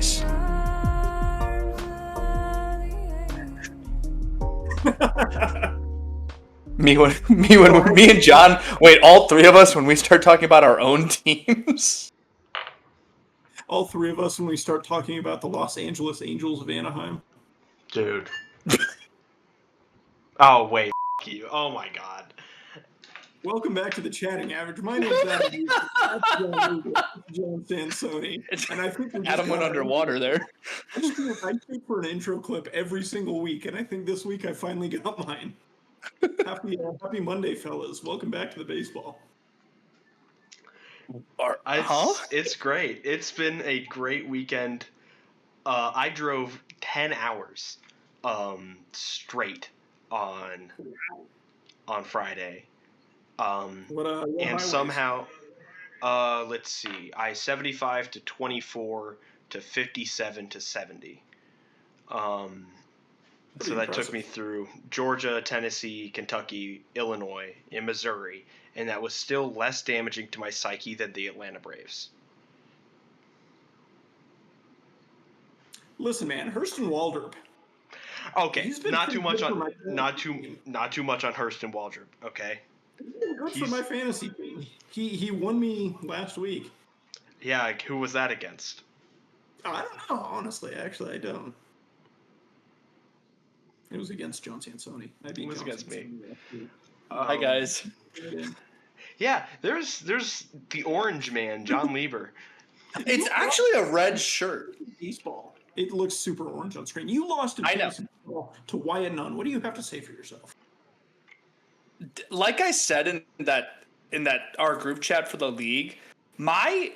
nice. Me and John, wait, all three of us when we start talking about our own teams. All three of us when we start talking about the Los Angeles Angels of Anaheim. Dude. Oh, wait. You. Oh, my God. Welcome back to the Chatting Average. My name's Adam. John Sansoni. And I think Adam went underwater there. I shoot for an intro clip every single week, and I think this week I finally got mine. Happy Monday, fellas. Welcome back to the baseball. It's great. It's been a great weekend. I drove 10 hours straight on Friday. And somehow, let's see, I-75 to 24 to 57 to 70. So that took me through Georgia, Tennessee, Kentucky, Illinois, and Missouri, and that was still less damaging to my psyche than the Atlanta Braves. Listen, man, Hurston Waldrop. Okay, not too much on Hurston Waldrop. Okay. Good for my fantasy team. He won me last week. Yeah, who was that against? I don't know, honestly. Actually, I don't. It was against John Sansoni. It was against me. Hi, guys. Yeah, there's the orange man, John Lieber. It's actually a red shirt. Baseball. It looks super orange on screen. You lost to Wyatt Nunn. What do you have to say for yourself? Like I said in that our group chat for the league, my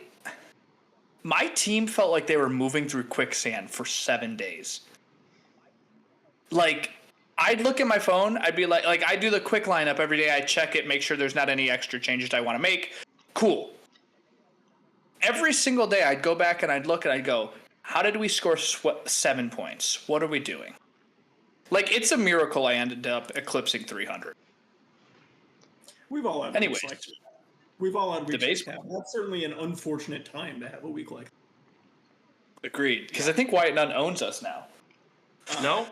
team felt like they were moving through quicksand for 7 days. Like, I'd look at my phone, I'd be like I do the quick lineup every day. I check it, make sure there's not any extra changes I want to make. Cool. Every single day, I'd go back and I'd look and I'd go, how did we score 7 points? What are we doing? Like, it's a miracle I ended up eclipsing 300. We've all had Anyways, we've all had the baseball. That's certainly an unfortunate time to have a week like that. Agreed. Because I think Wyatt Nunn owns us now. No.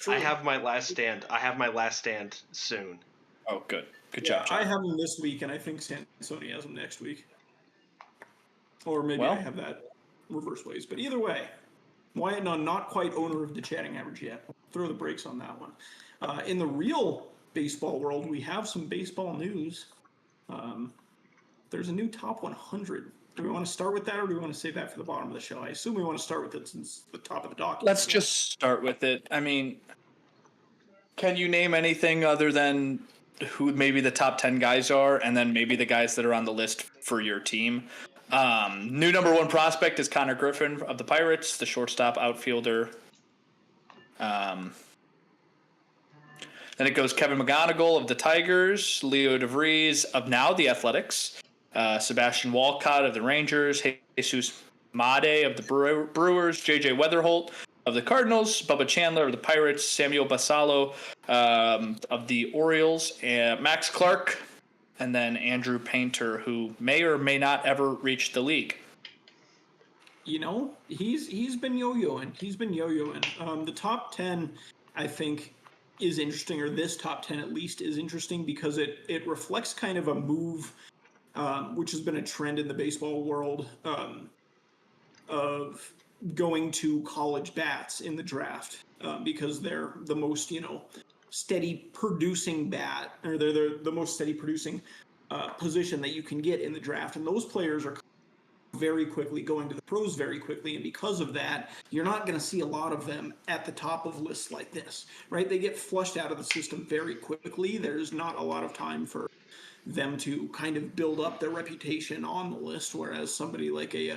I have my last stand. I have my last stand soon. Oh, good. Good job, John. I have him this week, and I think Sansoni has him next week. Or maybe I have that reverse ways. But either way, Wyatt Nunn, not quite owner of the Chatting Average yet. Throw the brakes on that one. In the real baseball world, we have some baseball news. There's a new top 100. Do we want to start with that, or do we want to save that for the bottom of the show? I assume we want to start with it since the top of the document. Let's just start with it. I mean, can you name anything other than who maybe the top 10 guys are, and then maybe the guys that are on the list for your team? New number one prospect is Connor Griffin of the Pirates, the shortstop outfielder. Then it goes Kevin McGonigal of the Tigers, Leo DeVries of now the Athletics, Sebastian Walcott of the Rangers, Jesus Made of the Brewers, J.J. Weatherholt of the Cardinals, Bubba Chandler of the Pirates, Samuel Basallo of the Orioles, and Max Clark, and then Andrew Painter, who may or may not ever reach the league. You know, he's been yo-yoing. The top 10, I think, is interesting, or this top 10 at least is interesting because it reflects kind of a move, which has been a trend in the baseball world, of going to college bats in the draft because they're the most, steady producing bat, or they're the most steady producing position that you can get in the draft. And those players are very quickly going to the pros very quickly. And because of that, you're not going to see a lot of them at the top of lists like this, right? They get flushed out of the system very quickly. There's not a lot of time for them to kind of build up their reputation on the list. Whereas somebody like a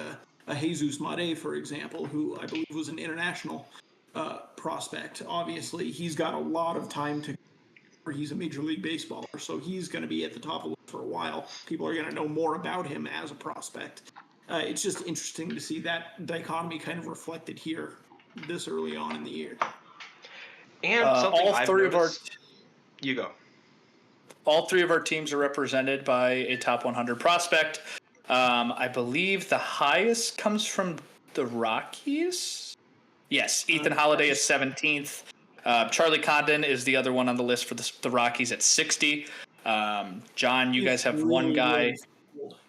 Jesus Made, for example, who I believe was an international prospect, obviously he's got a lot of time to, or he's a Major League Baseballer, so he's going to be at the top of the list for a while. People are going to know more about him as a prospect. It's just interesting to see that dichotomy kind of reflected here this early on in the year. And something all three of our you go. All three of our teams are represented by a top 100 prospect. I believe the highest comes from the Rockies. Yes, Ethan Holiday is 17th. Charlie Condon is the other one on the list for the Rockies at 60. John, you guys have one guy.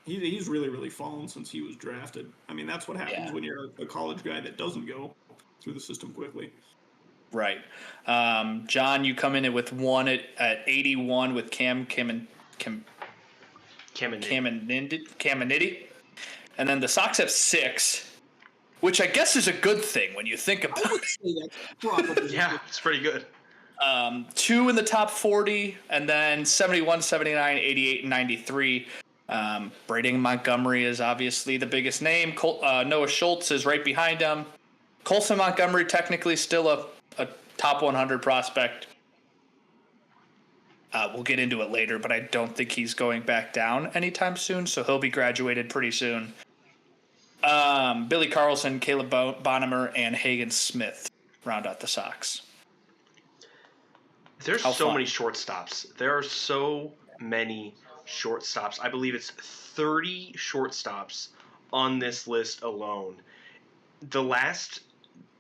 He's really fallen since he was drafted. I mean, that's what happens when you're a college guy that doesn't go through the system quickly. Right. John, you come in with one at 81 with Caminiti. And then the Sox have 6, which I guess is a good thing when you think about it. Yeah, it's pretty good. 2 in the top 40, and then 71, 79, 88, and 93. Braden Montgomery is obviously the biggest name. Noah Schultz is right behind him. Colson Montgomery technically still a top 100 prospect. We'll get into it later, but I don't think he's going back down anytime soon, so he'll be graduated pretty soon. Billy Carlson, Caleb Bonnemer, and Hagen Smith round out the Sox. There's so many shortstops. There are so many shortstops. I believe it's 30 shortstops on this list alone. The last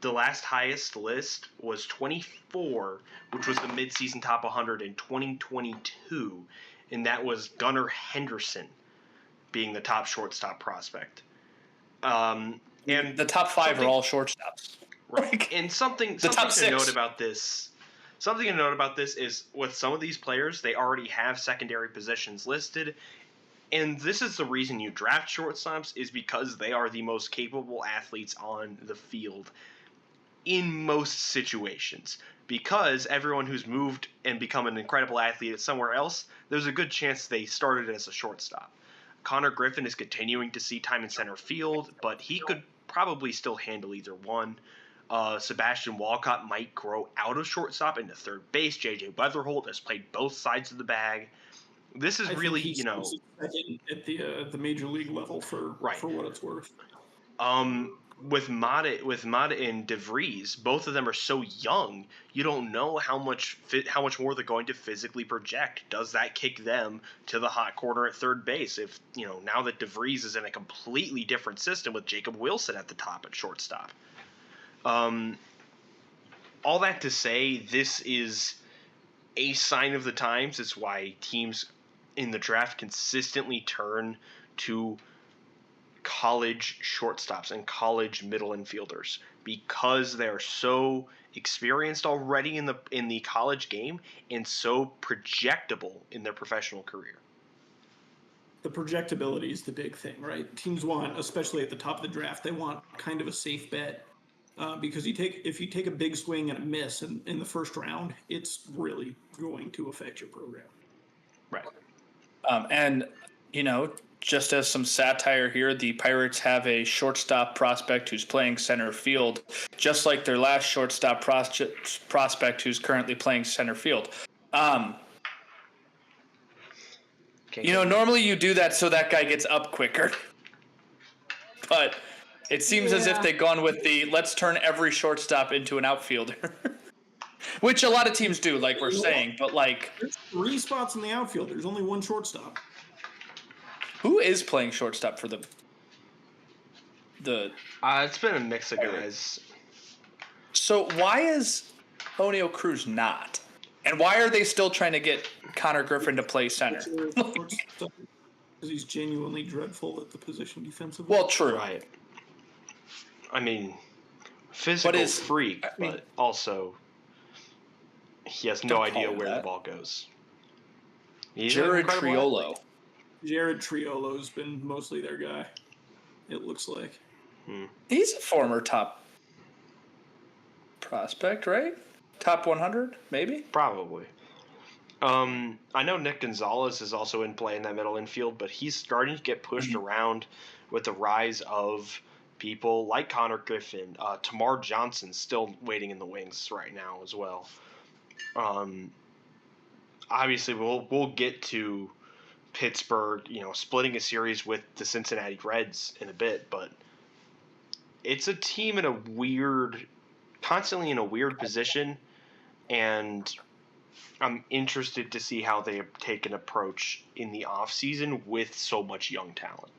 highest list was 24, which was the midseason top 100 in 2022, and that was Gunnar Henderson being the top shortstop prospect. And the top 5 are all shortstops. Right. And something to note about this. Something to note about this is with some of these players, they already have secondary positions listed. And this is the reason you draft shortstops, is because they are the most capable athletes on the field in most situations. Because everyone who's moved and become an incredible athlete at somewhere else, there's a good chance they started as a shortstop. Connor Griffin is continuing to see time in center field, but he could probably still handle either one. Sebastian Walcott might grow out of shortstop into third base. JJ Weatherholt has played both sides of the bag. This is at the major league level for what it's worth. With Mata and DeVries, both of them are so young. You don't know how much more they're going to physically project. Does that kick them to the hot corner at third base? If now that DeVries is in a completely different system with Jacob Wilson at the top at shortstop. All that to say, this is a sign of the times. It's why teams in the draft consistently turn to college shortstops and college middle infielders, because they're so experienced already in the college game and so projectable in their professional career. The projectability is the big thing, right? Teams want, especially at the top of the draft, they want kind of a safe bet. Because if you take a big swing and a miss in the first round, it's really going to affect your program. Right. And, just as some satire here, the Pirates have a shortstop prospect who's playing center field, just like their last shortstop prospect who's currently playing center field. Normally you do that so that guy gets up quicker. But it seems as if they've gone with let's turn every shortstop into an outfielder. Which a lot of teams do, like we're saying, but there's 3 spots in the outfield. There's only 1 shortstop. Who is playing shortstop for the it's been a mix of guys. So why is Oneo Cruz not? And why are they still trying to get Connor Griffin to play center? Because he's genuinely dreadful at the position defensively. Well, true. Right. I mean, physical freak, but also he has no idea where the ball goes. Jared Triolo. Jared Triolo's been mostly their guy, it looks like. He's a former top prospect, right? Top 100, maybe? Probably. I know Nick Gonzalez is also in play in that middle infield, but he's starting to get pushed around with the rise of people like Connor Griffin. Tamar Johnson's still waiting in the wings right now as well. Obviously, we'll get to Pittsburgh, splitting a series with the Cincinnati Reds in a bit, but it's a team constantly in a weird position, and I'm interested to see how they take an approach in the offseason with so much young talent.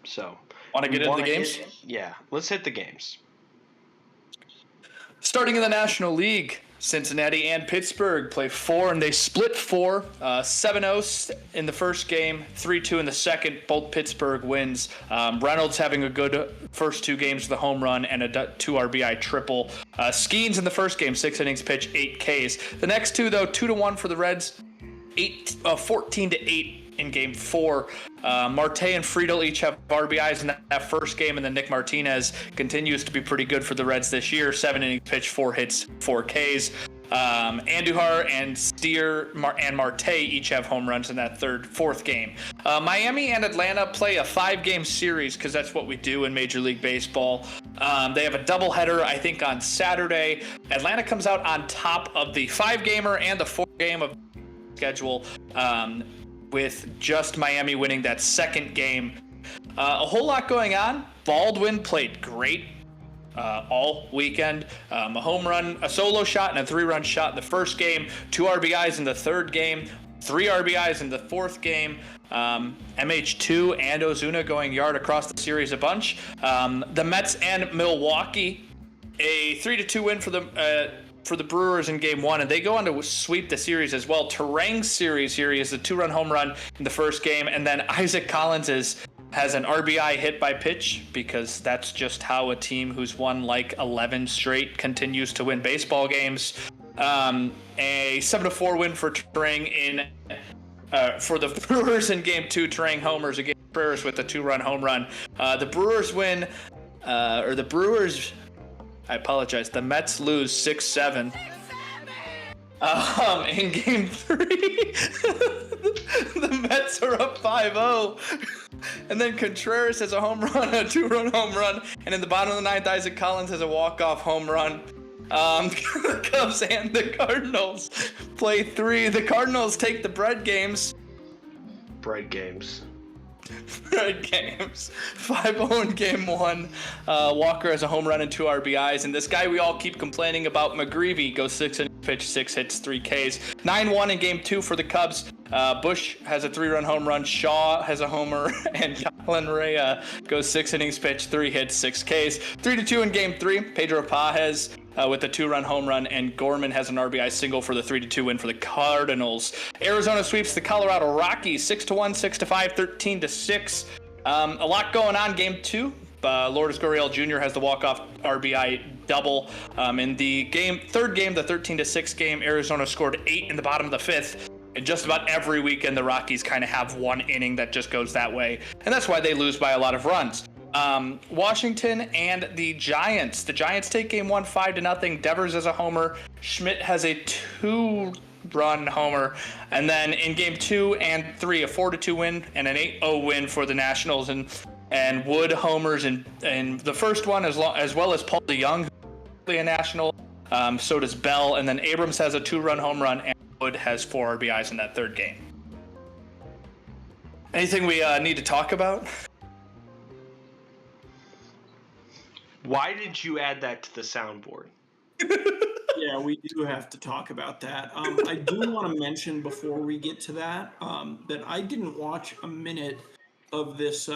So, want to get into the games? Let's hit the games. Starting in the National League, Cincinnati and Pittsburgh play 4, and they split 4. 7-0 in the first game, 3-2 in the second. Both Pittsburgh wins. Reynolds having a good first 2 games with a home run and a 2 RBI triple. Skeens in the first game, 6 innings pitched, 8 Ks. The next 2, though, 2-1 for the Reds, 14-8 in game 4. Marte and Friedel each have RBIs in that first game, and then Nick Martinez continues to be pretty good for the Reds this year. 7 innings pitched, 4 hits, 4 Ks. Andujar and Steer and Marte each have home runs in that fourth game. Miami and Atlanta play a 5-game series because that's what we do in Major League Baseball. They have a doubleheader, I think, on Saturday. Atlanta comes out on top of the 5-gamer and the 4-game of schedule, with just Miami winning that second game. A whole lot going on. Baldwin played great all weekend. A home run, a solo shot, and a 3-run shot in the first game. 2 RBIs in the third game. 3 RBIs in the fourth game. MH2 and Ozuna going yard across the series a bunch. The Mets and Milwaukee, a 3-2 win for the Brewers in game 1, and they go on to sweep the series as well. Turang's series here, he has a 2-run home run in the first game, and then Isaac Collins has an RBI hit by pitch, because that's just how a team who's won like 11 straight continues to win baseball games. A 7-4 win for Turang for the Brewers in game 2. Turang homers against the Brewers with a 2-run home run. The Brewers win, I apologize. The Mets lose 6-7. In game 3, the Mets are up 5-0. And then Contreras has a home run, a 2-run home run. And in the bottom of the 9th, Isaac Collins has a walk-off home run. The Cubs and the Cardinals play 3. The Cardinals take the bread games. Bread games. 5-0 in game 1. Walker has a home run and 2 RBIs, and this guy we all keep complaining about, McGreevy, goes 6 innings pitched, 6 hits, 3 Ks. 9-1 in game 2 for the Cubs. Bush has a 3-run home run. Shaw has a homer, and Colin Rea goes 6 innings pitched, 3 hits, 6 Ks. 3-2 in game 3. Pedro Pajes with a 2-run home run, and Gorman has an RBI single for the 3-2 win for the Cardinals. Arizona sweeps the Colorado Rockies 6-1, 6-5, 13-6. A lot going on. Game 2. Lourdes Gurriel Jr. has the walk-off RBI double. In the third game, the 13-6 game, Arizona scored 8 in the bottom of the 5th. And just about every weekend, the Rockies kind of have one inning that just goes that way, and that's why they lose by a lot of runs. Washington and the Giants. The Giants take game 1 5-0. Devers has a homer. Schmidt has a 2-run homer. And then in game 2 and 3, a 4-2 win and an 8-0 win for the Nationals. And Wood homers in the first one, as well as Paul DeYoung, who's a National. So does Bell. And then Abrams has a 2-run home run, and Wood has 4 RBIs in that third game. Anything we need to talk about? Why did you add that to the soundboard? Yeah, we do have to talk about that. I do want to mention before we get to that that I didn't watch a minute of this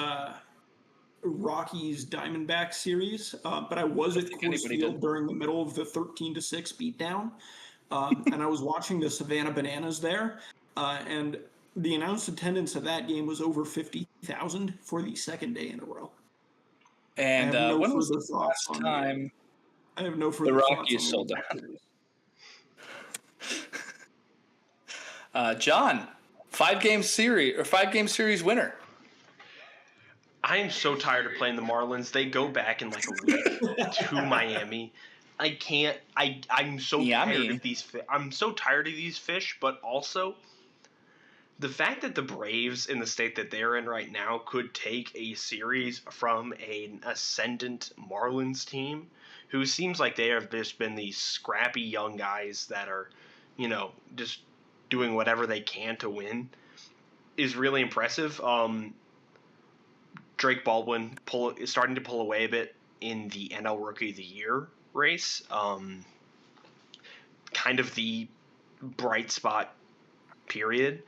Rockies Diamondbacks series, but I was at Coors Field during the middle of the 13-6 beatdown, and I was watching the Savannah Bananas there, and the announced attendance of that game was over 50,000 for the second day in a row. And when was the last time I have no further the thoughts Rockies sold out? John, 5-game series winner. I am so tired of playing the Marlins. They go back in like a week to Miami. I can't. I'm so tired of these. I'm so tired of these fish, but also the fact that the Braves, in the state that they're in right now, could take a series from an ascendant Marlins team, who seems like they have just been these scrappy young guys that are, just doing whatever they can to win, is really impressive. Drake Baldwin is starting to pull away a bit in the NL Rookie of the Year race. Kind of the bright spot period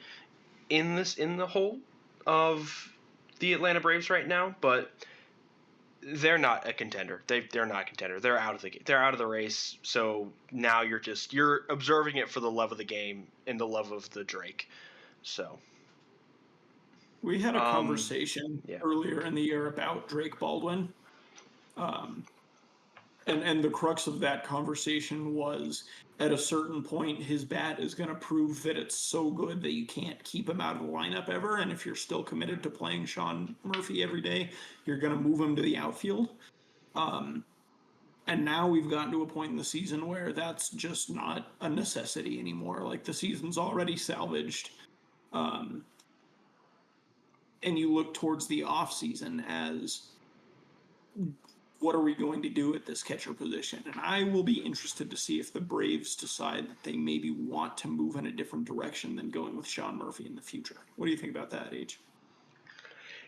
in the whole of the Atlanta Braves right now, but they're not a contender. They're not a contender. They're out of the race. So now you're observing it for the love of the game and the love of the Drake. So we had a conversation earlier in the year about Drake Baldwin. And the crux of that conversation was, at a certain point, his bat is going to prove that it's so good that you can't keep him out of the lineup ever. And if you're still committed to playing Sean Murphy every day, you're going to move him to the outfield. And now we've gotten to a point in the season where that's just not a necessity anymore. Like, the season's already salvaged. And you look towards the off season as, what are we going to do at this catcher position? And I will be interested to see if the Braves decide that they maybe want to move in a different direction than going with Sean Murphy in the future. What do you think about that, H?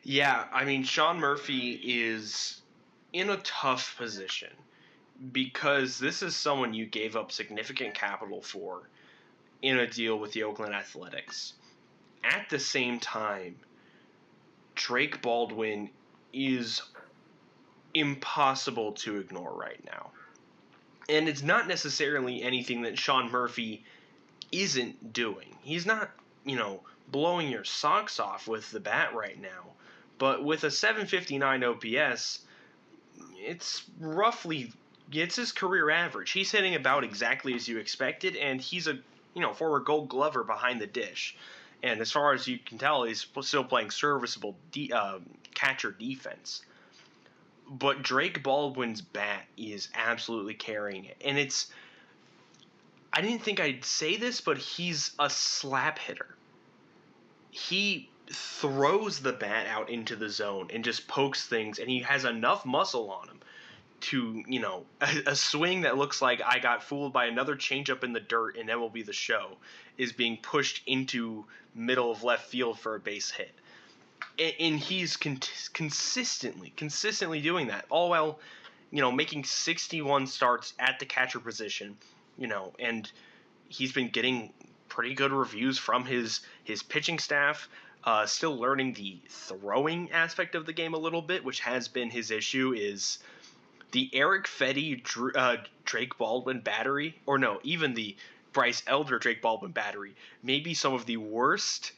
Yeah, I mean, Sean Murphy is in a tough position because this is someone you gave up significant capital for in a deal with the Oakland Athletics. At the same time, Drake Baldwin is impossible to ignore right now. And it's not necessarily anything that Sean Murphy isn't doing. He's not, blowing your socks off with the bat right now. But with a 759 OPS, it's his career average. He's hitting about exactly as you expected, and he's a, former Gold Glover behind the dish. And as far as you can tell, he's still playing serviceable catcher defense. But Drake Baldwin's bat is absolutely carrying it. And I didn't think I'd say this, but he's a slap hitter. He throws the bat out into the zone and just pokes things, and he has enough muscle on him to, a swing that looks like I got fooled by another changeup in the dirt and MLB The Show is being pushed into middle of left field for a base hit. And he's consistently doing that, all while, making 61 starts at the catcher position, and he's been getting pretty good reviews from his pitching staff. Still learning the throwing aspect of the game a little bit, which has been his issue, is the Eric Fedde Drake Baldwin battery, or no, even the Bryce Elder Drake Baldwin battery, may be some of the worst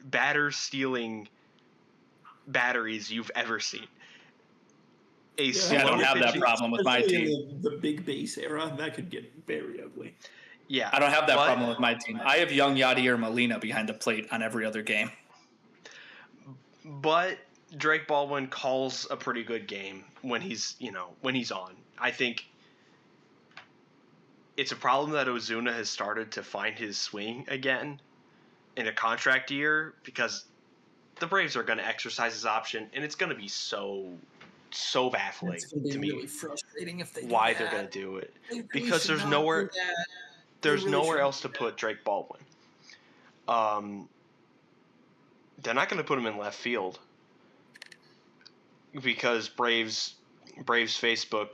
batter-stealing batteries you've ever seen. I don't have that problem with my team. The big base era, that could get very ugly. Yeah, I don't have that problem with my team. I have young Yadier Molina behind the plate on every other game. But Drake Baldwin calls a pretty good game when he's on. I think it's a problem that Ozuna has started to find his swing again in a contract year, because the Braves are going to exercise his option, and it's going to be so baffling to me. Really frustrating if they why they're going to do it, because there's nowhere else to put Drake Baldwin. They're not going to put him in left field because Braves Facebook,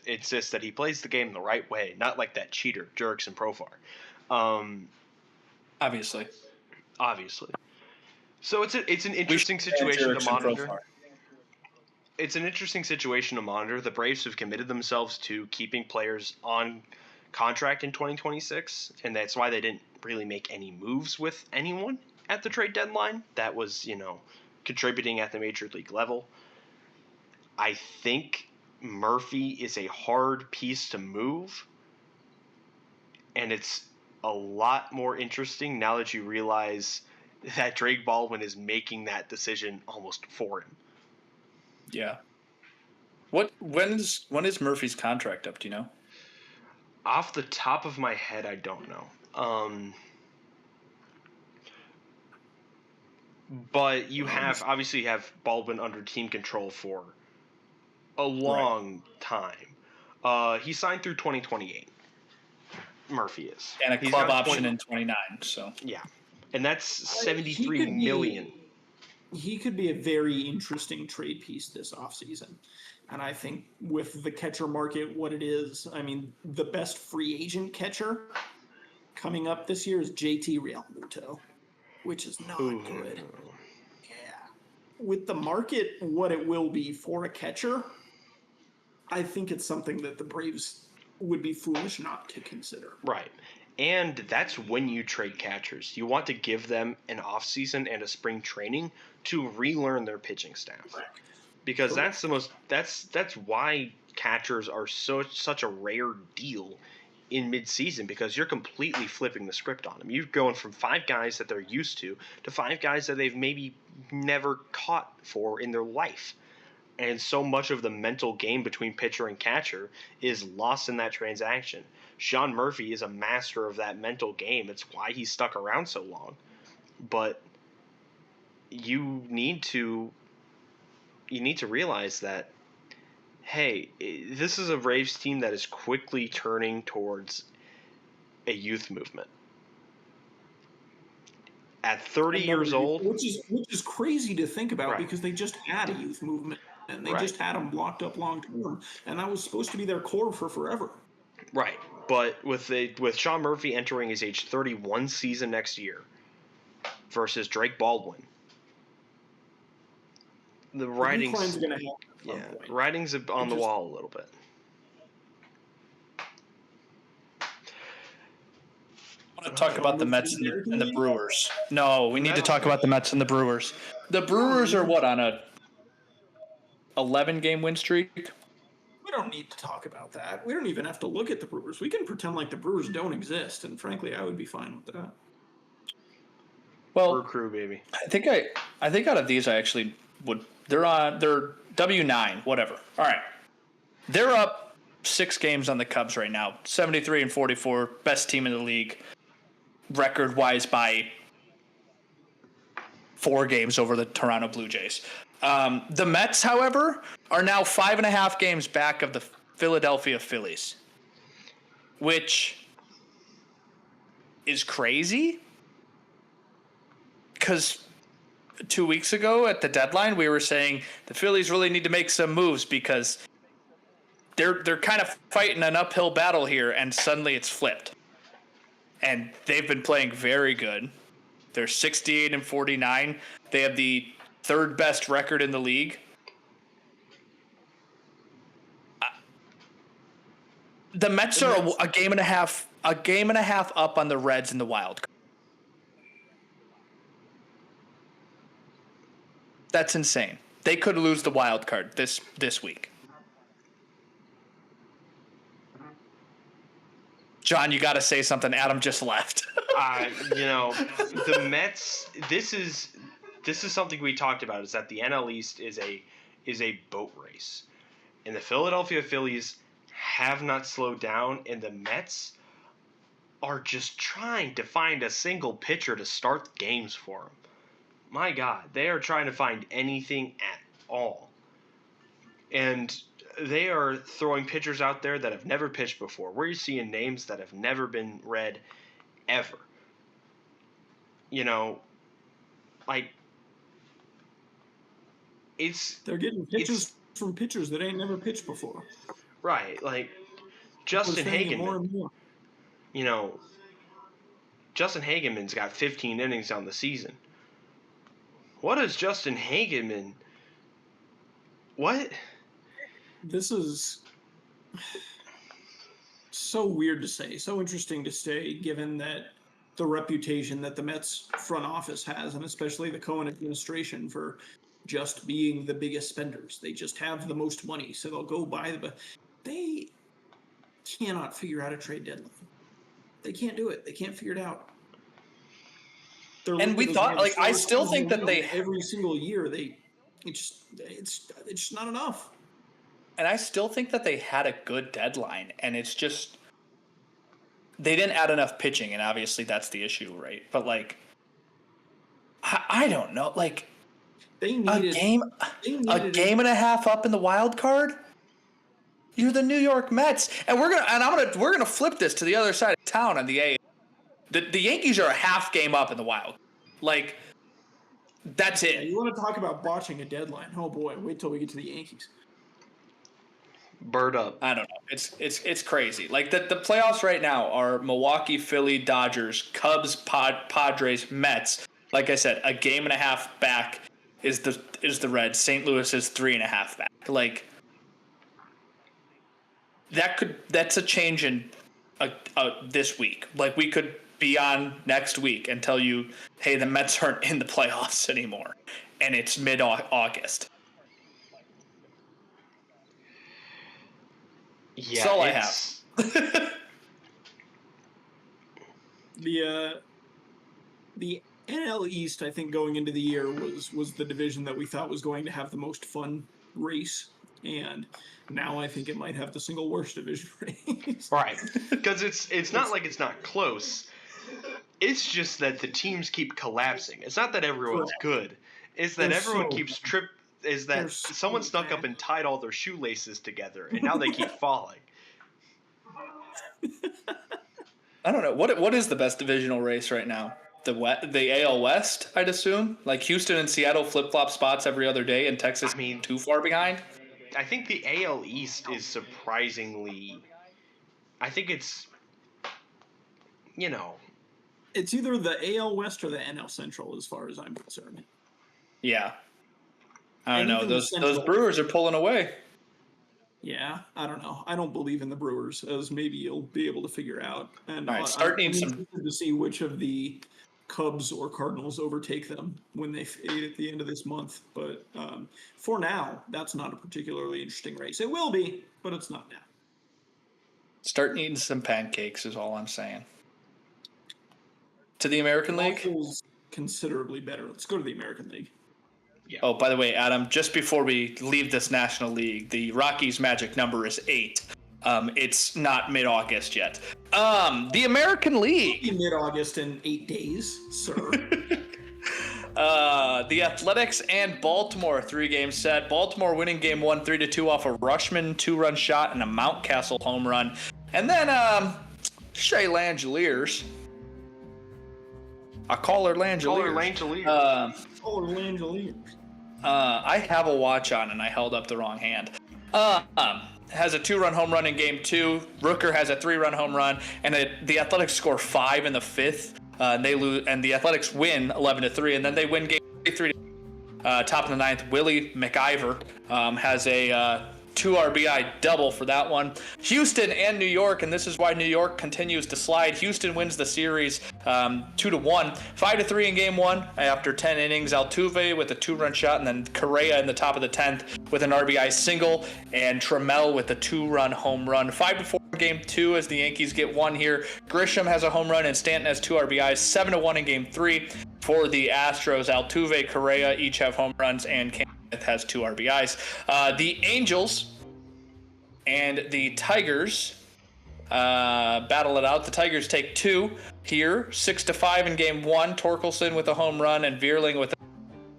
insists that he plays the game the right way, not like that cheater Jurickson Profar. Obviously. So it's an interesting situation to monitor. It's an interesting situation to monitor. The Braves have committed themselves to keeping players on contract in 2026, and that's why they didn't really make any moves with anyone at the trade deadline that was, contributing at the major league level. I think Murphy is a hard piece to move, and it's a lot more interesting now that you realize that Drake Baldwin is making that decision almost for him. Yeah. When is Murphy's contract up? Do you know? Off the top of my head, I don't know. But you have Baldwin under team control for a long time. He signed through 2028. Murphy is. And a club option in 29, so. Yeah. And that's $73 million. He could be a very interesting trade piece this offseason. And I think with the catcher market, what it is, I mean, the best free agent catcher coming up this year is JT Realmuto, which is not good. Yeah. with the market, what it will be for a catcher, I think it's something that the Braves would be foolish not to consider. Right. And that's when you trade catchers. You want to give them an offseason and a spring training to relearn their pitching staff. Right. Because that's why catchers are such a rare deal in midseason, because you're completely flipping the script on them. You're going from 5 guys that they're used to 5 guys that they've maybe never caught for in their life. And so much of the mental game between pitcher and catcher is lost in that transaction. Sean Murphy is a master of that mental game. It's why he's stuck around so long. But you need to realize that, hey, this is a Braves team that is quickly turning towards a youth movement. At 30 years old, which is crazy to think about, right, because they just had a youth movement and they right, just had them blocked up long term, and that was supposed to be their core for forever. Right, but with Sean Murphy entering his age 31 season next year versus Drake Baldwin, the writing's going to happen. Writing's on the wall a little bit. I want to talk about the Mets and the Brewers. No, we need to talk about the Mets and the Brewers. The Brewers are what, on a 11-game win streak? We don't need to talk about that. We don't even have to look at the Brewers. We can pretend like the Brewers don't exist, and frankly, I would be fine with that. Well, Brew Crew, baby. I think out of these, I actually would. They're W9, whatever. All right, they're up 6 games on the Cubs right now, 73-44, best team in the league, record-wise by 4 games over the Toronto Blue Jays. The Mets, however, are now 5.5 games back of the Philadelphia Phillies, which is crazy because 2 weeks ago at the deadline, we were saying the Phillies really need to make some moves because they're kind of fighting an uphill battle here, and suddenly it's flipped. And they've been playing very good. They're 68-49. They have the 3rd best record in the league. The Mets are a game and a half up on the Reds in the wild card. That's insane. They could lose the wild card this week. John, you got to say something. Adam just left. The Mets. This is something we talked about. Is that the NL East is a boat race, and the Philadelphia Phillies have not slowed down, and the Mets are just trying to find a single pitcher to start games for them. My God, they are trying to find anything at all. And they are throwing pitchers out there that have never pitched before. We're seeing names that have never been read ever. They're getting pitches from pitchers that ain't never pitched before. Right, like Justin Hageman. Justin Hageman's got 15 innings on the season. What is Justin Hageman? What? This is so weird to say, so interesting to say, given that the reputation that the Mets front office has, and especially the Cohen administration, for just being the biggest spenders. They just have the most money, so they'll go buy they cannot figure out a trade deadline. They can't do it. They can't figure it out. And we thought, I still think that they every single year it's just not enough. And I still think that they had a good deadline, and it's just they didn't add enough pitching, and obviously that's the issue, right? But I don't know, they needed a game and a half up in the wild card. You're the New York Mets, and we're gonna flip this to the other side of town on the A. The Yankees are a half game up in the wild. That's it. You want to talk about botching a deadline? Oh boy, wait till we get to the Yankees. Bird up. I don't know. It's crazy. The playoffs right now are Milwaukee, Philly, Dodgers, Cubs, Padres, Mets. Like I said, a game and a half back, is the Reds. St. Louis is 3.5 back. Like that's a change in this week. Like we could be on next week and tell you, hey, the Mets aren't in the playoffs anymore, and it's mid-August. Yeah, that's all I have. The NL East, I think, going into the year was the division that we thought was going to have the most fun race, and now I think it might have the single worst division race. Right, because it's not like it's not close. It's just that the teams keep collapsing. It's not that everyone's good. It's that everyone keeps Is that someone snuck up and tied all their shoelaces together, and now they keep falling. I don't know what is the best divisional race right now. The AL West, I'd assume. Like Houston and Seattle flip-flop spots every other day, and Texas too far behind. I think the AL East is surprisingly. I think it's. It's either the AL West or the NL Central, as far as I'm concerned. Yeah. I don't know. Those Brewers are pulling away. Yeah, I don't know. I don't believe in the Brewers, as maybe you'll be able to figure out. And all right, I'm interested to see which of the Cubs or Cardinals overtake them when they fade at the end of this month. But for now, that's not a particularly interesting race. It will be, but it's not now. Start eating some pancakes is all I'm saying. To the American League? Waffles considerably better. Let's go to the American League. Yeah. Oh, by the way, Adam, just before we leave this National League, the Rockies' magic number is 8. It's not mid-August yet. The American League. It'll be mid-August in 8 days, sir. The Athletics and Baltimore 3-game set. Baltimore winning game 1 3-2 off a Rushman 2-run shot and a Mountcastle home run. And then Shea Langeliers. I call her Langeliers. I have a watch on and I held up the wrong hand. Has a 2-run home run in game 2. Rooker has a 3-run home run, and the Athletics score 5 in the 5th. And they lose, and the Athletics win 11-3, and then they win game 3. Top of the 9th, Willie McIver has a 2 RBI double for that one. Houston and New York, and this is why New York continues to slide. Houston wins the series 2-1, 5-3 in game 1 after 10 innings. Altuve with a 2-run shot, and then Correa in the top of the 10th with an RBI single, and Trammell with a 2-run home run. 5-4 in game 2 as the Yankees get 1 here. Grisham has a home run, and Stanton has 2 RBIs. 7-1 in game 3 for the Astros. Altuve, Correa each have home runs, and has 2 RBIs. The Angels and the Tigers battle it out. The Tigers take 2 here, 6-5 in game 1. Torkelson with a home run and Vierling with a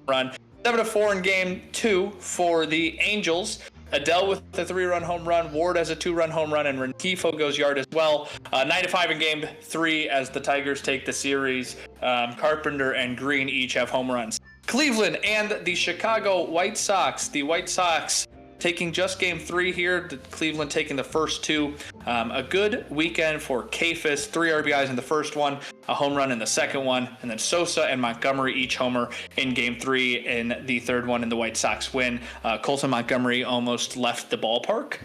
run. 7-4 in game 2 for the Angels. Adele with a 3-run home run. Ward has a 2-run home run, and Rentifo goes yard as well. 9-5 in game 3 as the Tigers take the series. Carpenter and Green each have home runs. Cleveland and the Chicago White Sox. The White Sox taking just game 3 here. The Cleveland taking the first 2. A good weekend for Kafis. 3 RBIs in the first one, a home run in the second one, and then Sosa and Montgomery each homer in game 3 in the third one, and the White Sox win. Colson Montgomery almost left the ballpark.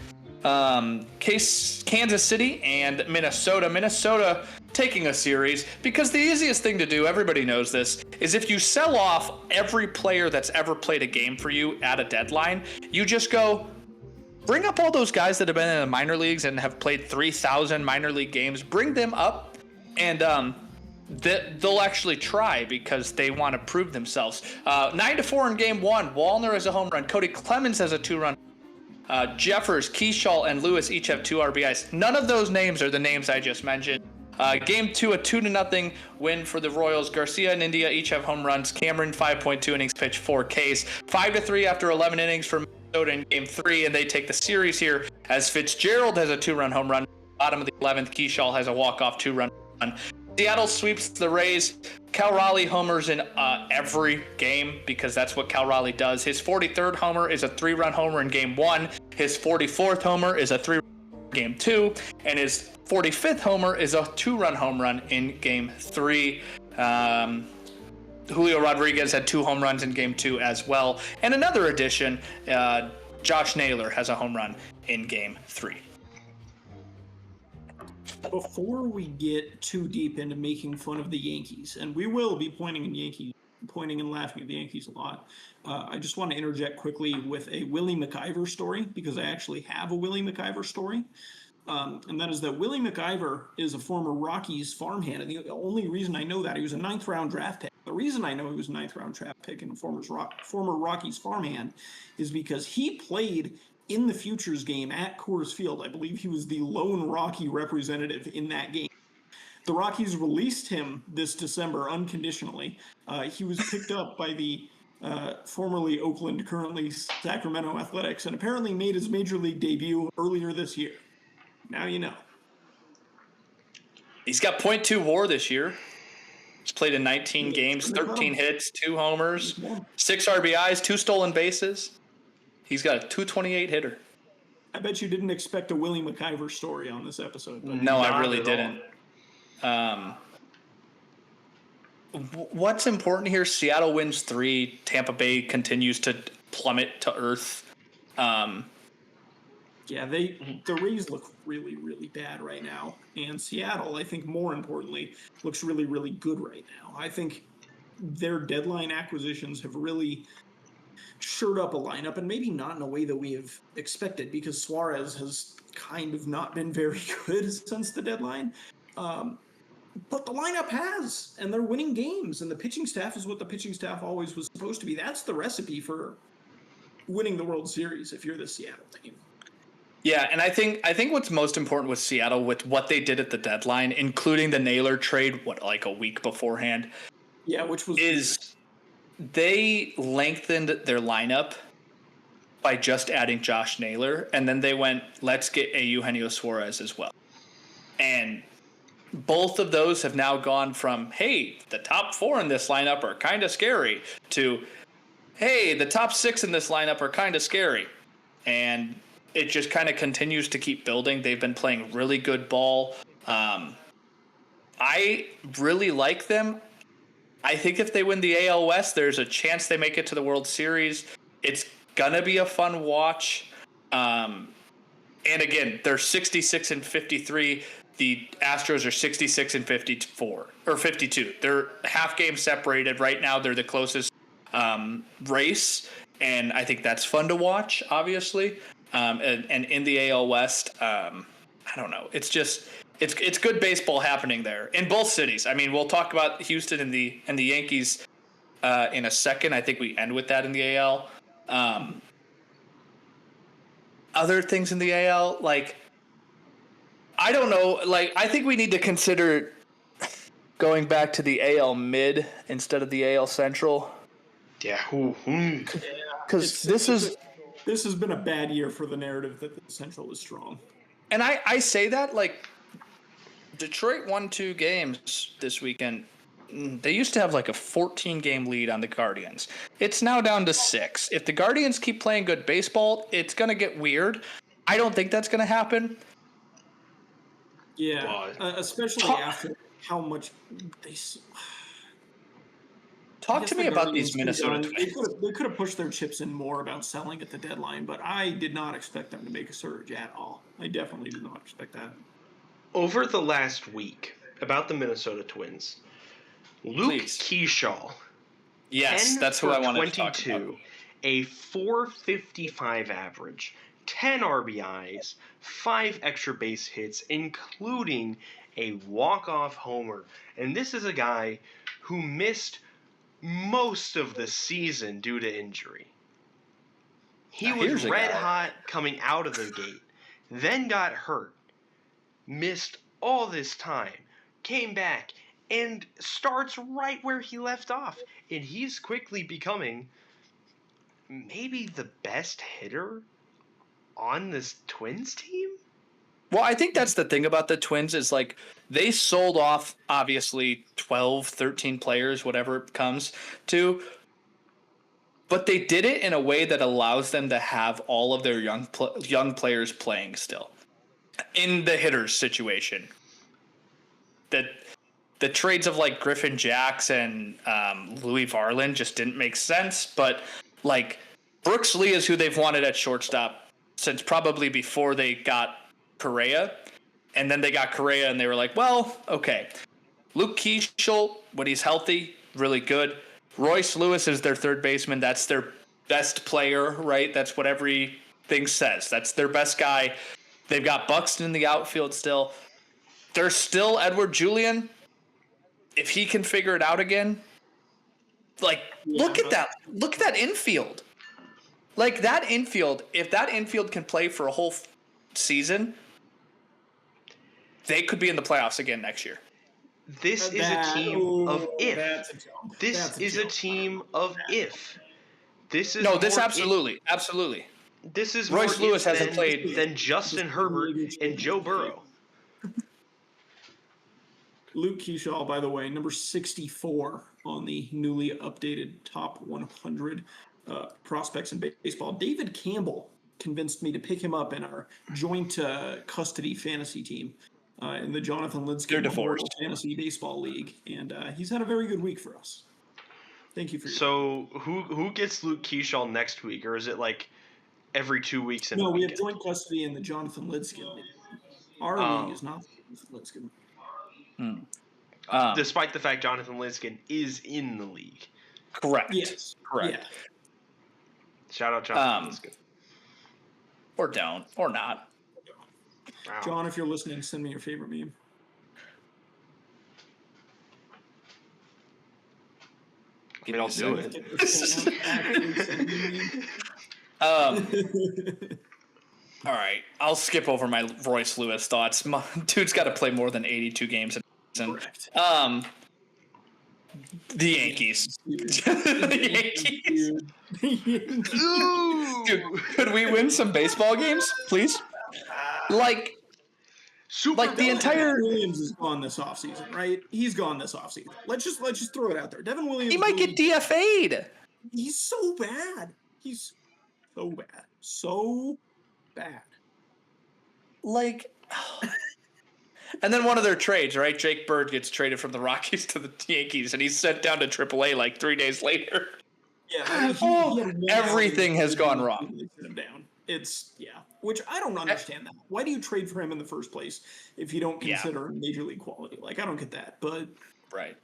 Kansas City and Minnesota. Minnesota taking a series because the easiest thing to do, everybody knows this, is if you sell off every player that's ever played a game for you at a deadline, you just go bring up all those guys that have been in the minor leagues and have played 3,000 minor league games, bring them up, and they'll actually try because they want to prove themselves. 9-4 in game 1. Wallner has a home run. Cody Clemens has a 2-run. Jeffers, Keyshaw, and Lewis each have 2 RBIs. None of those names are the names I just mentioned. Game 2, a 2-0 win for the Royals. Garcia and India each have home runs. Cameron, 5.2 innings pitched, 4 Ks. 5-3 after 11 innings for Minnesota in game 3, and they take the series here as Fitzgerald has a 2-run home run. Bottom of the 11th, Keyshaw has a walk-off 2-run run. Seattle sweeps the Rays. Cal Raleigh homers in every game because that's what Cal Raleigh does. His 43rd homer is a 3-run homer in game 1. His 44th homer is a 3-run in game 2. And his 45th homer is a 2-run home run in game 3. Julio Rodriguez had 2 home runs in Game 2 as well. And another addition, Josh Naylor has a home run in Game 3. Before we get too deep into making fun of the Yankees, and we will be pointing and laughing at the Yankees a lot, I just want to interject quickly with a Willie McIver story, because I actually have a Willie McIver story. And that is that Willie McIver is a former Rockies farmhand. And the only reason I know that, he was a 9th round draft pick. The reason I know he was a 9th round draft pick and a former Rockies farmhand is because he played in the Futures game at Coors Field. I believe he was the lone Rocky representative in that game. The Rockies released him this December unconditionally. He was picked up by the formerly Oakland, currently Sacramento Athletics, and apparently made his major league debut earlier this year. Now you know. He's got .2 WAR this year. He's played in 19 games, 13 hits, 2 homers, 6 RBIs, 2 stolen bases. He's got a .228 hitter. I bet you didn't expect a Willie McIver story on this episode. But no, I really didn't. What's important here? Seattle wins 3. Tampa Bay continues to plummet to earth. Yeah, the Rays look really, really bad right now. And Seattle, I think more importantly, looks really, really good right now. I think their deadline acquisitions have really shored up a lineup, and maybe not in a way that we have expected, because Suarez has kind of not been very good since the deadline. But the lineup has, and they're winning games, and the pitching staff is what the pitching staff always was supposed to be. That's the recipe for winning the World Series if you're the Seattle team. Yeah, and I think what's most important with Seattle, with what they did at the deadline, including the Naylor trade, like a week beforehand, yeah, which was they lengthened their lineup by just adding Josh Naylor, and then they went, let's get a Eugenio Suarez as well. And both of those have now gone from, hey, the top 4 in this lineup are kind of scary, to, hey, the top 6 in this lineup are kind of scary. And it just kind of continues to keep building. They've been playing really good ball. I really like them. I think if they win the AL West, there's a chance they make it to the World Series. It's going to be a fun watch. And again, they're 66-53. The Astros are 66-54 or 52. They're half game separated right now. They're the closest race, and I think that's fun to watch, obviously. And in the AL West, I don't know. It's just it's good baseball happening there in both cities. I mean, we'll talk about Houston and the Yankees in a second. I think we end with that in the AL. Other things in the AL, like, I don't know. Like, I think we need to consider going back to the AL Mid instead of the AL Central. Yeah. Because this has been a bad year for the narrative that the Central is strong. And I say that, like, Detroit won 2 games this weekend. They used to have like a 14-game lead on the Guardians. It's now down to 6. If the Guardians keep playing good baseball, it's going to get weird. I don't think that's going to happen. Yeah, especially after how much they... Talk to me about these Minnesota Twins. They could have pushed their chips in more about selling at the deadline, but I did not expect them to make a surge at all. I definitely did not expect that. Over the last week, about the Minnesota Twins, Luke Keyshaw. Yes, that's who I wanted to talk about. A .455 average, 10 RBIs, 5 extra base hits, including a walk-off homer. And this is a guy who missed most of the season due to injury. He was red hot coming out of the gate, then got hurt, missed all this time, came back, and starts right where he left off. And he's quickly becoming maybe the best hitter on this Twins team? Well, I think that's the thing about the Twins is, like, they sold off, obviously, 12, 13 players, whatever it comes to. But they did it in a way that allows them to have all of their young players playing still. In the hitters situation. That the trades of like Griffin Jacks and Louis Varland just didn't make sense. But like Brooks Lee is who they've wanted at shortstop since probably before they got Correa. And then they got Correa and they were like, well, okay. Luke Keeschel, when he's healthy, really good. Royce Lewis is their third baseman. That's their best player, right? That's what everything says. That's their best guy. They've got Buxton in the outfield still. There's still Edward Julian. If he can figure it out again, like, look at that. Look at that infield. Like, that infield, if that infield can play for a whole season, they could be in the playoffs again next year. This is a team of if. This is a team of if. This is absolutely. This is Royce Lewis hasn't played than Justin Herbert and Joe Burrow. Luke Keeschel, by the way, number 64 on the newly updated top 100 prospects in baseball. David Campbell convinced me to pick him up in our joint custody fantasy team in the Jonathan Lidsky Fantasy Baseball League, and he's had a very good week for us. Thank you for. So who gets Luke Keeschel next week, or is it like every 2 weeks? No, we have joint custody in the Jonathan Lidsky League. Our league is not Lidsky. Despite the fact Jonathan Lidskin is in the league. Correct. Yes. Correct. Yeah. Shout out Jonathan Lidskin. Or don't. Or not. Wow. John, if you're listening, send me your favorite meme. I mean, I'll do it. All right. I'll skip over my Royce Lewis thoughts. Dude's got to play more than 82 games a season. The Yankees. The Yankees. Dude, could we win some baseball games, please? Like the entire Williams is gone this offseason, right? He's gone this offseason. Let's just throw it out there. Devin Williams. He might get DFA'd. He's so bad. He's so bad. So bad. Like, and then one of their trades, right? Jake Bird gets traded from the Rockies to the Yankees, and he's sent down to AAA like 3 days later. Yeah, everything has gone wrong. Which I don't understand that. Why do you trade for him in the first place if you don't consider him major league quality? Like, I don't get that, but right.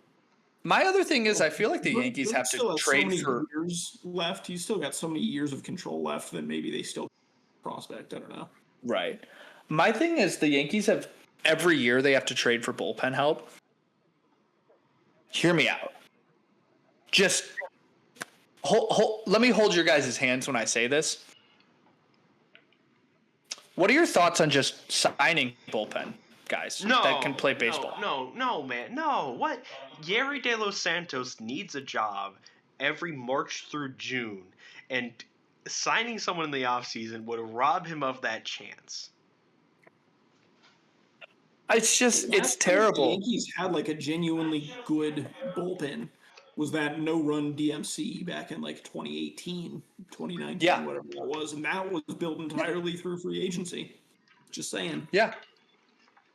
My other thing is, I feel like the Yankees have to trade for years left. He's still got so many years of control left that maybe they still prospect. I don't know. Right. My thing is, the Yankees have every year they have to trade for bullpen help. Hear me out. Just let me hold your guys' hands when I say this. What are your thoughts on just signing bullpen guys that can play baseball? No, man. No. What? Yeri De Los Santos needs a job every March through June, and signing someone in the offseason would rob him of that chance. It's terrible. The Yankees had like a genuinely good bullpen. Was that no-run DMC back in like 2018, 2019, whatever that was. And that was built entirely through free agency. Just saying. Yeah.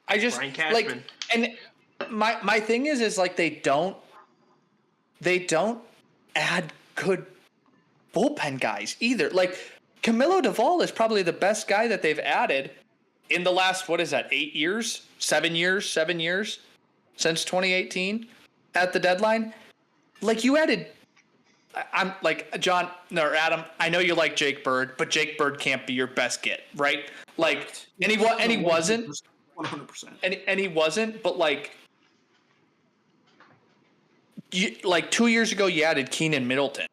I just, like, and my thing is like they don't add good bullpen guys either. Like, Camilo Doval is probably the best guy that they've added in the last, 8 years? 7 years since 2018 at the deadline. Like, you added, I'm like, John or Adam, I know you like Jake Bird, but Jake Bird can't be your best get, right? Like, and he wasn't 100%. And he wasn't, but like 2 years ago you added Keenan Middleton,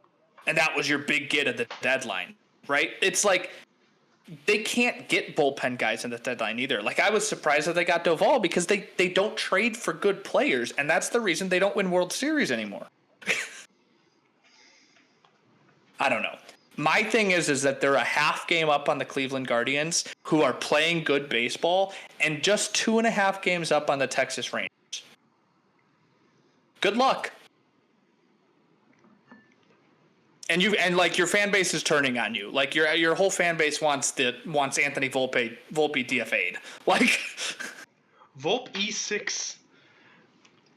and that was your big get at the deadline, right? It's like they can't get bullpen guys in the deadline either. Like, I was surprised that they got Doval because they don't trade for good players, and that's the reason they don't win World Series anymore. I don't know. My thing is that they're a half game up on the Cleveland Guardians, who are playing good baseball, and just 2.5 games up on the Texas Rangers. Good luck. And your fan base is turning on you. Like, your whole fan base wants Anthony Volpe DFA'd. Like, Volpe E6.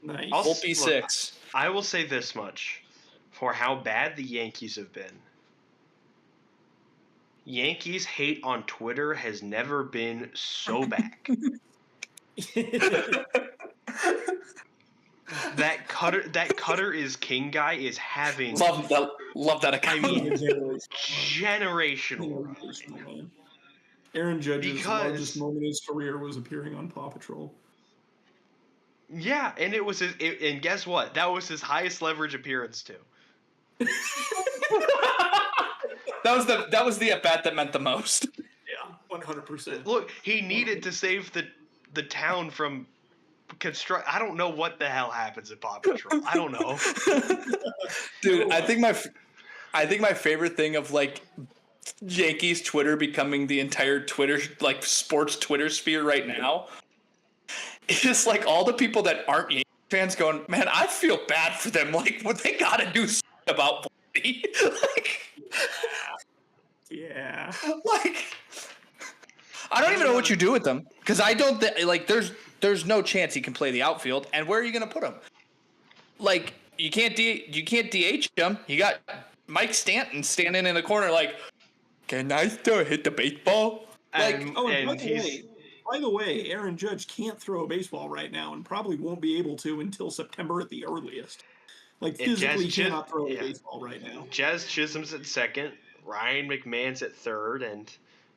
Nice. Volpe 6. I will say this much for how bad the Yankees have been. Yankees hate on Twitter has never been so back. That Cutter is king guy is having Love that account. I mean, generational run. Aaron Judge's largest moment in his career was appearing on Paw Patrol. Yeah, and it was and guess what? That was his highest leverage appearance too. That was the at bat that meant the most. Yeah, 100%. Look, he needed to save the town from I don't know what the hell happens at Paw Patrol. I don't know. Dude, I think my favorite thing of like Yankees Twitter becoming the entire Twitter, like sports Twitter sphere right now is like all the people that aren't Yankees fans going, man, I feel bad for them. Like, what they got to do about Volpe. Like, yeah. Like, I don't even know what you do with them because I don't like. There's no chance he can play the outfield, and where are you going to put him? Like, you can't DH him. You got Mike Stanton standing in the corner, like, can I still hit the baseball? Like, by the way, Aaron Judge can't throw a baseball right now, and probably won't be able to until September at the earliest. Like, physically cannot throw a baseball right now. Jazz Chisholm's at second, Ryan McMahon's at third, and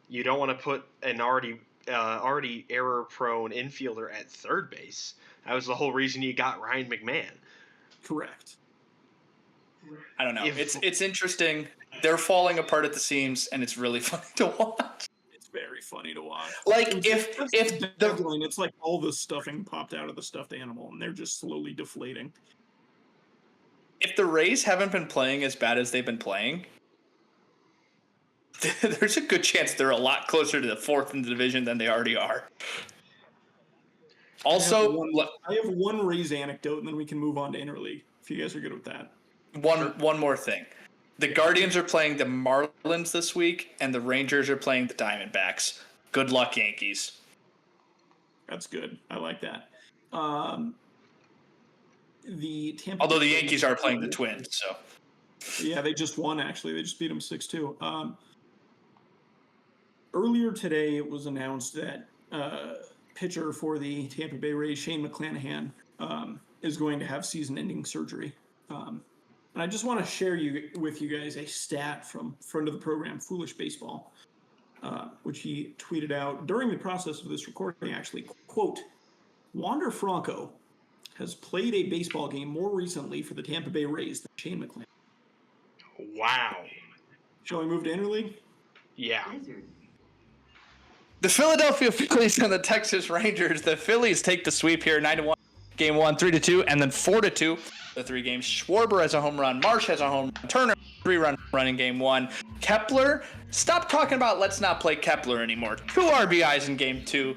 you don't want to put an already error-prone infielder at third base. That was the whole reason you got Ryan McMahon. Correct. I don't know. It's interesting. They're falling apart at the seams, and it's really funny to watch. It's very funny to watch. Like, it's like all the stuffing popped out of the stuffed animal, and they're just slowly deflating. If the Rays haven't been playing as bad as they've been playing, there's a good chance they're a lot closer to the fourth in the division than they already are. Also, I have one Rays anecdote, and then we can move on to interleague, if you guys are good with that. One more thing. The Guardians are playing the Marlins this week, and the Rangers are playing the Diamondbacks. Good luck, Yankees. That's good. I like that. The Tampa Although the Yankees are playing the Twins, so. Yeah, they just won, actually. They just beat them 6-2. Earlier today, it was announced that pitcher for the Tampa Bay Rays, Shane McClanahan, is going to have season-ending surgery. And I just want to share with you guys a stat from friend of the program, Foolish Baseball, which he tweeted out during the process of this recording, actually. Quote, Wander Franco has played a baseball game more recently for the Tampa Bay Rays than Shane McClanahan. Wow. Shall we move to interleague? Yeah. The Philadelphia Phillies and the Texas Rangers. The Phillies take the sweep here, 9-1, game 1, 3-2, and then 4-2. The 3 games. Schwarber has a home run. Marsh has a home run. Turner 3-run run in game 1. Kepler, stop talking about let's not play Kepler anymore. 2 RBIs in game 2.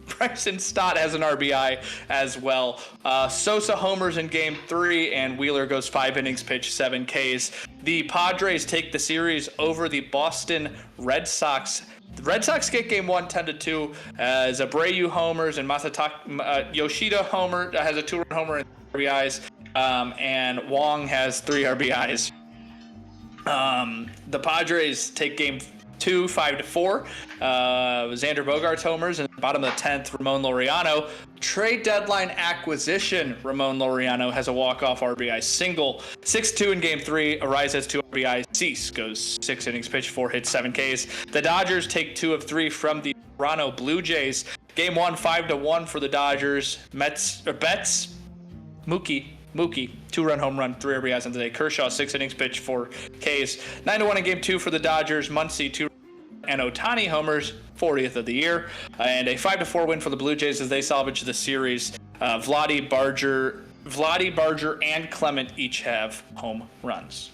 Bryson Stott has an RBI as well. Sosa homers in game 3, and Wheeler goes 5 innings pitched, 7 Ks. The Padres take the series over the Boston Red Sox. The Red Sox get game 1 10-2 as Abreu homers and Yoshida has a 2-run homer and 3 RBIs, and Wong has 3 RBIs. The Padres take game 2 5-4. Xander Bogaerts homers, and bottom of the 10th, Ramon Laureano. Trade deadline acquisition. Ramon Laureano has a walk-off RBI single. 6-2 in game 3. Arise has 2 RBIs. Cease goes 6 innings pitched, 4 hits, 7 Ks. The Dodgers take 2 of 3 from the Toronto Blue Jays. Game 1 5-1 for the Dodgers. Betts Mookie 2-run home run, 3 RBIs on the day. Kershaw 6 innings pitched, 4 Ks. 9-1 in game 2 for the Dodgers. Muncy 2 and Ohtani homers, 40th of the year, and a 5-4 win for the Blue Jays as they salvage the series. Vladdy Barger, and Clement each have home runs.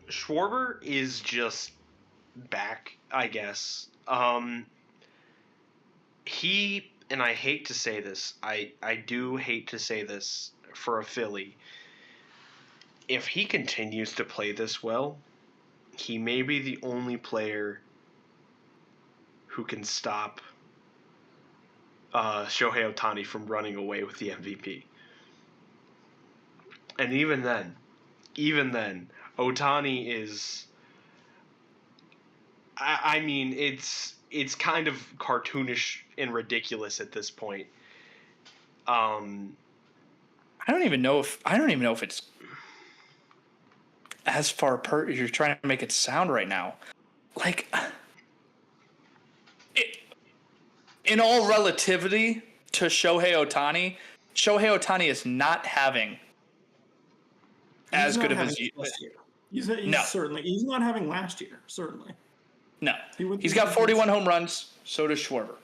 Schwarber is just back, I guess. He, and I hate to say this, I do hate to say this for a Philly. If he continues to play this well, he may be the only player who can stop Shohei Ohtani from running away with the MVP. And even then, Ohtani is. I mean, it's kind of cartoonish and ridiculous at this point. I don't even know if it's as far apart as you're trying to make it sound right now. Like, in all relativity to Shohei Ohtani is not having as good of his year. He's not having last year, certainly. No. He's got 41 home runs, so does Schwarber.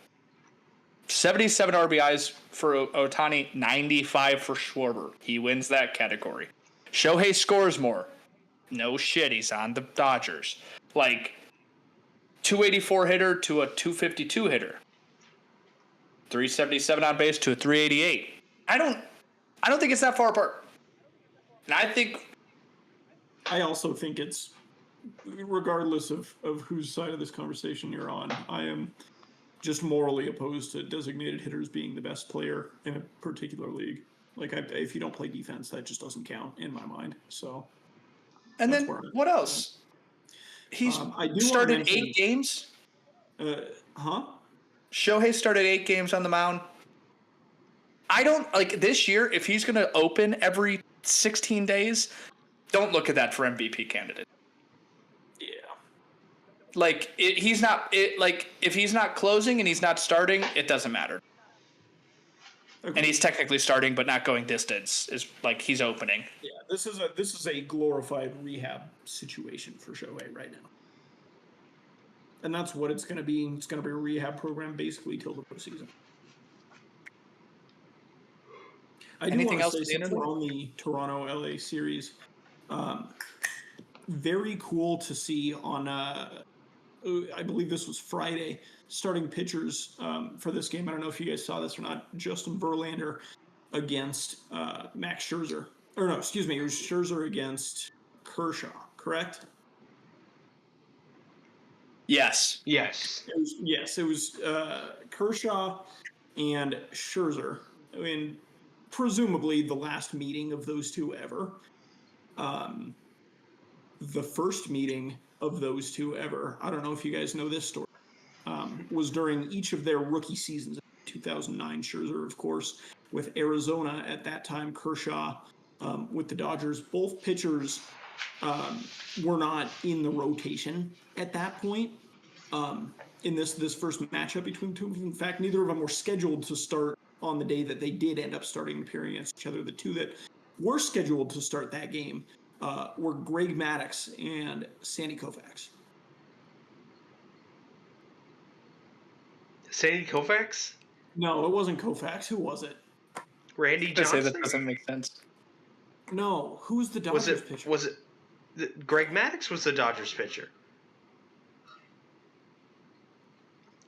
77 RBIs for Ohtani, 95 for Schwarber. He wins that category. Shohei scores more. No shit, he's on the Dodgers. Like, 284 hitter to a 252 hitter. 377 on base to a 388. I don't think it's that far apart. And I also think it's, regardless of whose side of this conversation you're on, I am just morally opposed to designated hitters being the best player in a particular league. Like, if you don't play defense, that just doesn't count in my mind. So, and then what else? He's started 8 games. Shohei started 8 games on the mound. I don't like this year. If he's going to open every 16 days, don't look at that for MVP candidate. Yeah. Like, he's not. If he's not closing and he's not starting, it doesn't matter. Okay. And he's technically starting, but not going distance. Is like he's opening. Yeah, this is a glorified rehab situation for Shohei right now, and that's what it's going to be. It's going to be a rehab program basically till the postseason. Anything else to say on the Toronto-LA series? Very cool to see on. I believe this was Friday. Starting pitchers for this game. I don't know if you guys saw this or not. Justin Verlander against Max Scherzer. Or no, excuse me. It was Scherzer against Kershaw, correct? Yes. It was Kershaw and Scherzer. I mean, presumably the last meeting of those two ever. The first meeting of those two ever, I don't know if you guys know this story, was during each of their rookie seasons. 2009, Scherzer, of course, with Arizona at that time, Kershaw with the Dodgers. Both pitchers were not in the rotation at that point in this first matchup between the two. In fact, neither of them were scheduled to start on the day that they did end up starting and appearing against each other. The two that were scheduled to start that game were Greg Maddux and Sandy Koufax. Sandy Koufax? No, it wasn't Koufax. Who was it? Randy Johnson? That doesn't make sense. No, who's the Dodgers pitcher? Was it Greg Maddux was the Dodgers pitcher?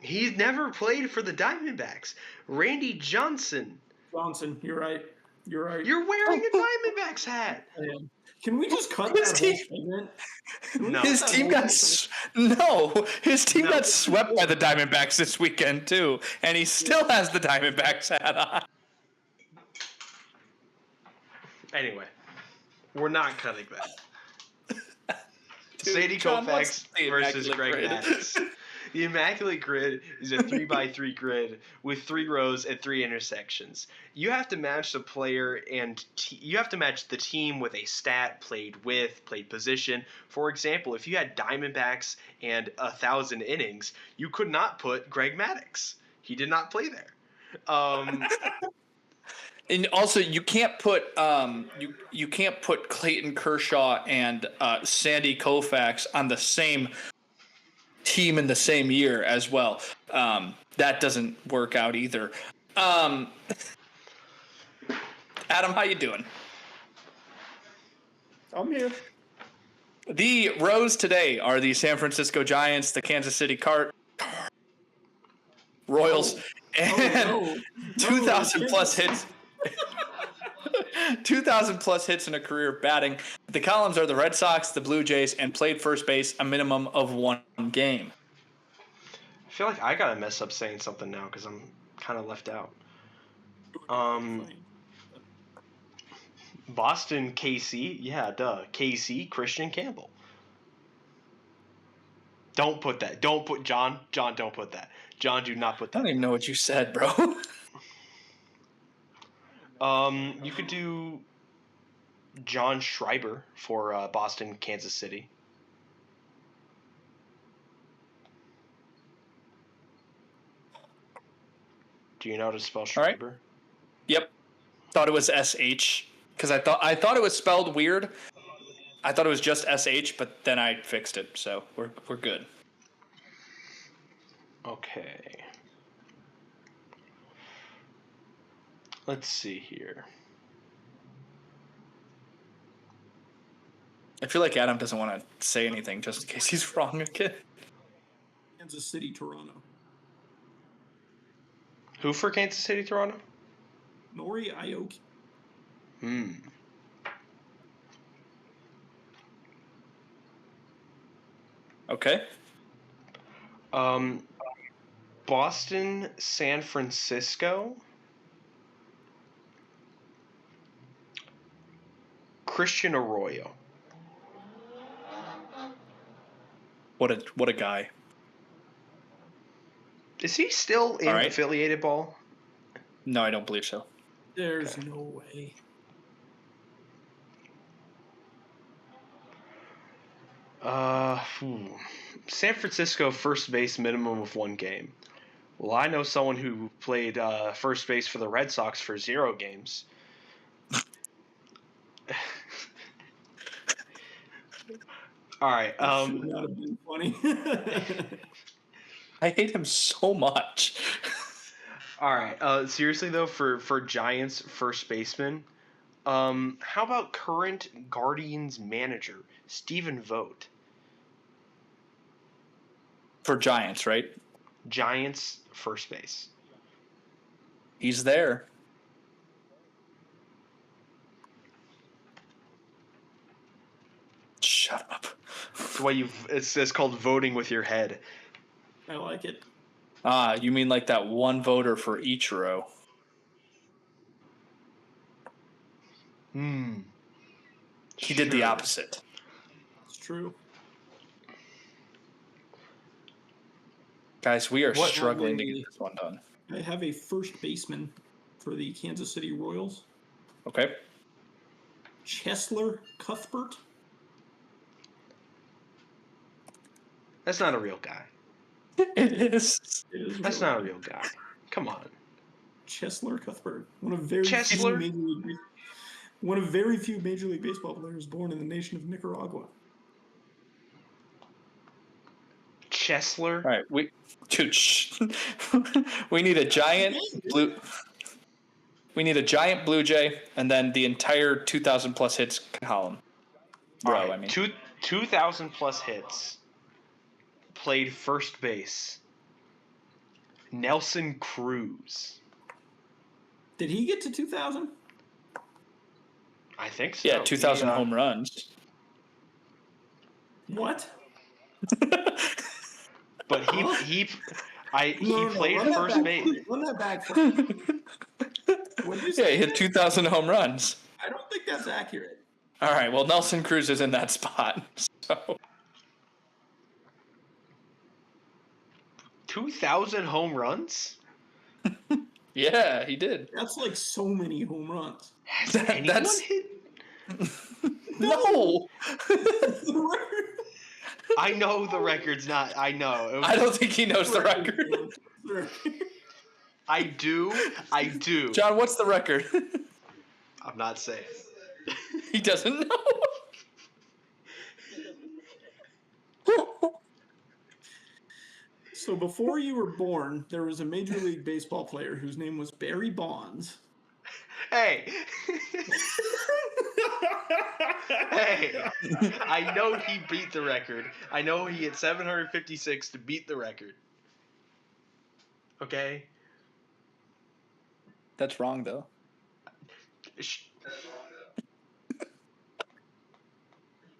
He's never played for the Diamondbacks. Randy Johnson. You're right. You're wearing a Diamondbacks hat. Can we just cut that whole segment? No. His team got swept by the Diamondbacks this weekend too, and he still has the Diamondbacks hat on. Anyway, we're not cutting that. Sandy Koufax versus Greg Maddux. The Immaculate Grid is a 3x3 grid with 3 rows and 3 intersections. You have to match the player and you have to match the team with a stat, played position. For example, if you had Diamondbacks and 1,000 innings, you could not put Greg Maddux. He did not play there. And also, you can't put you can't put Clayton Kershaw and Sandy Koufax on the same team in the same year as well. That doesn't work out either. Adam, how you doing? I'm here. The rows today are the San Francisco Giants, the Kansas City Royals, and 2,000 plus hits. 2,000 plus hits in a career batting. The columns are the Red Sox, the Blue Jays, and played first base a minimum of 1 game. feel like I gotta mess up saying something now because I'm kind of left out. Boston, KC, yeah, duh. KC, Christian Campbell. Don't put that. Don't put John. John, don't put that. John, do not put that. I don't even know what you said, bro. You could do John Schreiber for Boston, Kansas City. Do you know how to spell Schreiber? Right. Yep. Thought it was SH because I thought it was spelled weird. I thought it was just SH, but then I fixed it, so we're good. Okay. Let's see here. I feel like Adam doesn't want to say anything just in case he's wrong again. Kansas City, Toronto. Who for Kansas City, Toronto? Nori Aoki. Okay. Boston, San Francisco. Christian Arroyo. What a guy. Is he still in affiliated ball? No, I don't believe so. There's no way. San Francisco first base minimum of 1 game. Well, I know someone who played first base for the Red Sox for 0 games. All right. Should not have been funny. I hate him so much. All right. Seriously though, for Giants first baseman, how about current Guardians manager Stephen Vogt? For Giants, right? Giants first base. He's there. Shut up. It's why it's called voting with your head. I like it. You mean like that one voter for each row? He did the opposite. It's true. Guys, we are struggling to get this one done. I have a first baseman for the Kansas City Royals. Okay. Chesler Cuthbert. That's not a real guy. It is. That's not a real guy. Come on. Chesler Cuthbert, one of very few Major League Baseball players born in the nation of Nicaragua. Chesler. All right, we need a giant blue. We need a giant Blue Jay, and then the entire 2,000 plus hits column. Right. I mean, 2,000 plus hits. Played first base. Nelson Cruz. Did he get to 2,000? I think so. Yeah, 2,000 home runs. What? But he played first base. Run that back. Yeah, he hit 2,000 home runs. I don't think that's accurate. All right, well, Nelson Cruz is in that spot. So 2,000 home runs? Yeah, he did. That's like so many home runs. Has anyone hit? No. I know the record's not. I know. I don't think he knows the record. I do. John, what's the record? I'm not saying. He doesn't know. So before you were born, there was a Major League Baseball player whose name was Barry Bonds. Hey. Hey. I know he beat the record. I know he hit 756 to beat the record. Okay? That's wrong, though.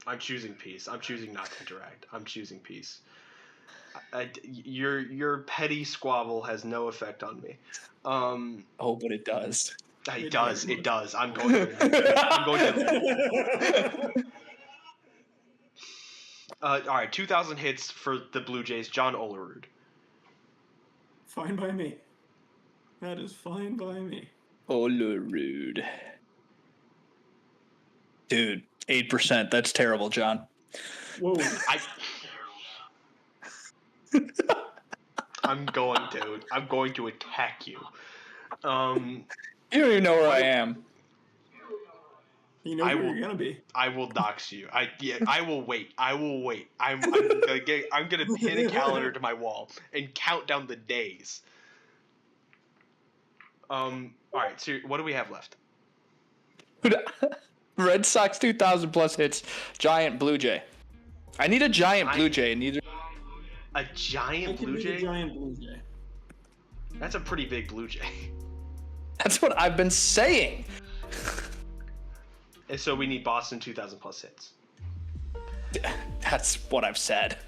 I'm choosing peace. I'm choosing not to interact. I'm choosing peace. Your petty squabble has no effect on me. Oh, but it does. It does. I'm going to. All right, 2,000 hits for the Blue Jays. John Olerud. Fine by me. That is fine by me. Olerud. Dude, 8%. That's terrible, John. Whoa. I'm going to attack you. You don't even know where I am. You know where you're gonna be. I will dox you. I will wait. I'm gonna pin a calendar to my wall and count down the days. All right. So what do we have left? Red Sox 2,000 plus hits. Giant Blue Jay. I need a giant Blue Jay. Neither. A giant Blue Jay. Giant Blue Jay. That's a pretty big Blue Jay. That's what I've been saying. And so we need Boston 2,000 plus hits. That's what I've said.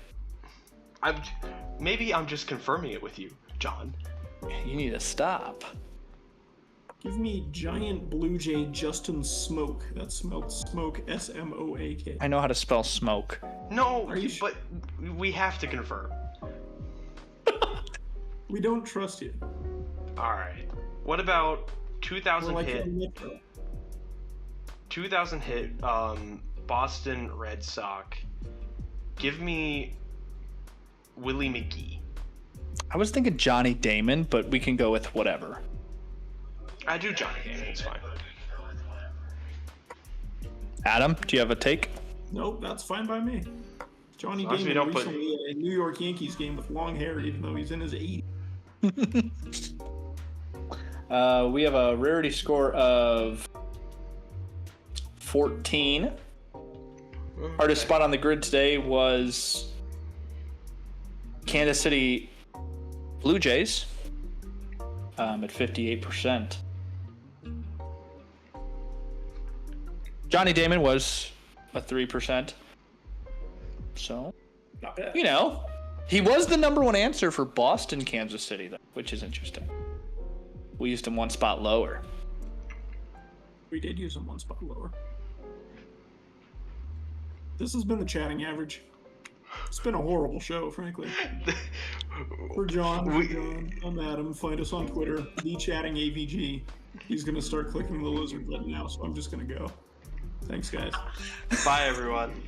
Maybe I'm just confirming it with you, John. You need to stop. Give me giant Blue Jay Justin Smoke. That's spelled Smoke, S-M-O-A-K. I know how to spell smoke. No, but we have to confirm. We don't trust you. All right. What about 2,000 hit? 2,000 hit Boston Red Sox. Give me Willie McGee. I was thinking Johnny Damon, but we can go with whatever. I do Johnny Damon. It's fine. Adam, do you have a take? Nope, that's fine by me. Johnny Damon recently a New York Yankees game with long hair, even though he's in his 80s. We have a rarity score of 14. Hardest spot on the grid today was Kansas City Blue Jays at 58%. Johnny Damon was a 3%. So, not bad. You know, he was the number one answer for Boston, Kansas City, though, which is interesting. We used him one spot lower. We did use him one spot lower. This has been the chatting average. It's been a horrible show, frankly. For John, I'm Adam. Find us on Twitter, @thechattingavg. He's going to start clicking the lizard button now, so I'm just going to go. Thanks, guys. Bye, everyone.